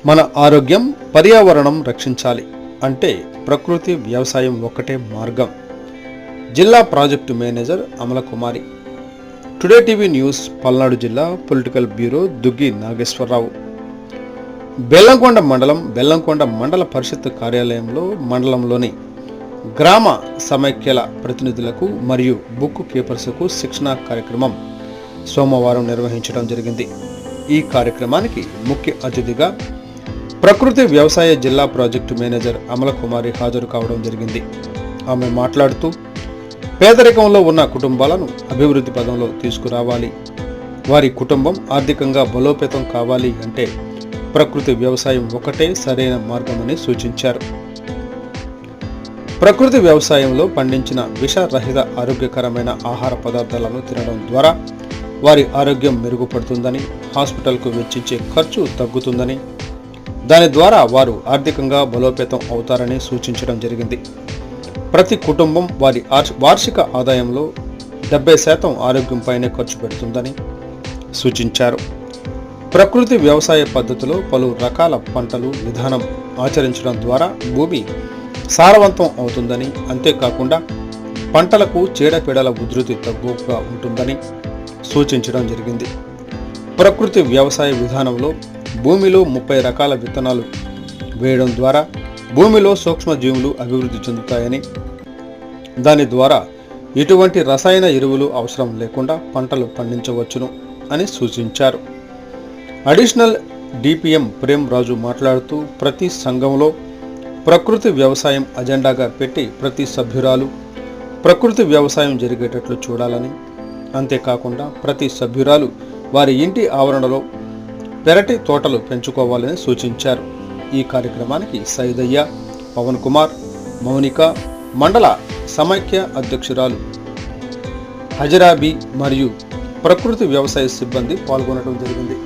మన ఆరోగ్యం పర్యావరణం రక్షించాలి అంటే ప్రకృతి వ్యవసాయం ఒక్కటే మార్గం. జిల్లా project manager Amalakumari. Today TV news Palnadu జిల్లా పొలిటికల్ బ్యూరో దుగ్గి నాగేశ్వరరావు. బెల్లంకొండ మండల పరిషత్ కార్యాలయంలో మండలంలోని గ్రామ సమైక్యల ప్రతినిధులకు మరియు బుక్ కీపర్స్కు శిక్షణా కార్యక్రమం సోమవారం నిర్వహించడం జరిగింది. ఈ కార్యక్రమానికి ముఖ్య అతిథిగా ప్రకృతి వ్యవసాయ జిల్లా ప్రాజెక్టు మేనేజర్ అమలకుమారి హాజరు కావడం జరిగింది. ఆమె మాట్లాడుతూ పేదరికంలో ఉన్న కుటుంబాలను అభివృద్ధి పదంలో తీసుకురావాలి, వారి కుటుంబం ఆర్థికంగా బలోపేతం కావాలి అంటే ప్రకృతి వ్యవసాయం ఒకటే సరైన మార్గమని సూచించారు. ప్రకృతి వ్యవసాయంలో పండించిన విషరహిత ఆరోగ్యకరమైన ఆహార పదార్థాలను తినడం ద్వారా వారి ఆరోగ్యం మెరుగుపడుతుందని, హాస్పిటల్కు వెచ్చించే ఖర్చు తగ్గుతుందని, దాని ద్వారా వారు ఆర్థికంగా బలోపేతం అవుతారని సూచించడం జరిగింది. ప్రతి కుటుంబం వారి వార్షిక ఆదాయంలో 70% ఆరోగ్యంపైనే ఖర్చు పెడుతుందని సూచించారు. ప్రకృతి వ్యవసాయ పద్ధతిలో పలు రకాల పంటలు విధానం ఆచరించడం ద్వారా భూమి సారవంతం అవుతుందని, అంతేకాకుండా పంటలకు చీడపీడల ఉధృతి తక్కువగా ఉంటుందని సూచించడం జరిగింది. ప్రకృతి వ్యవసాయ విధానంలో భూమిలో 30 రకాల విత్తనాలు వేయడం ద్వారా భూమిలో సూక్ష్మజీవులు అభివృద్ధి చెందుతాయని, దాని ద్వారా ఎటువంటి రసాయన ఎరువులు అవసరం లేకుండా పంటలు పండించవచ్చును అని సూచించారు. అడిషనల్ డిపిఎం ప్రేమ్ రాజు మాట్లాడుతూ ప్రతి సంఘంలో ప్రకృతి వ్యవసాయం అజెండాగా పెట్టి ప్రతి సభ్యురాలు ప్రకృతి వ్యవసాయం జరిగేటట్లు చూడాలని, అంతేకాకుండా ప్రతి సభ్యురాలు వారి ఇంటి ఆవరణలో పెరటి తోటలు పెంచుకోవాలని సూచించారు. ఈ కార్యక్రమానికి సైదయ్య, పవన్ కుమార్, మౌనిక, మండల సమైక్య అధ్యక్షురాలు హజరాబీ మరియు ప్రకృతి వ్యవసాయ సిబ్బంది పాల్గొనడం జరిగింది.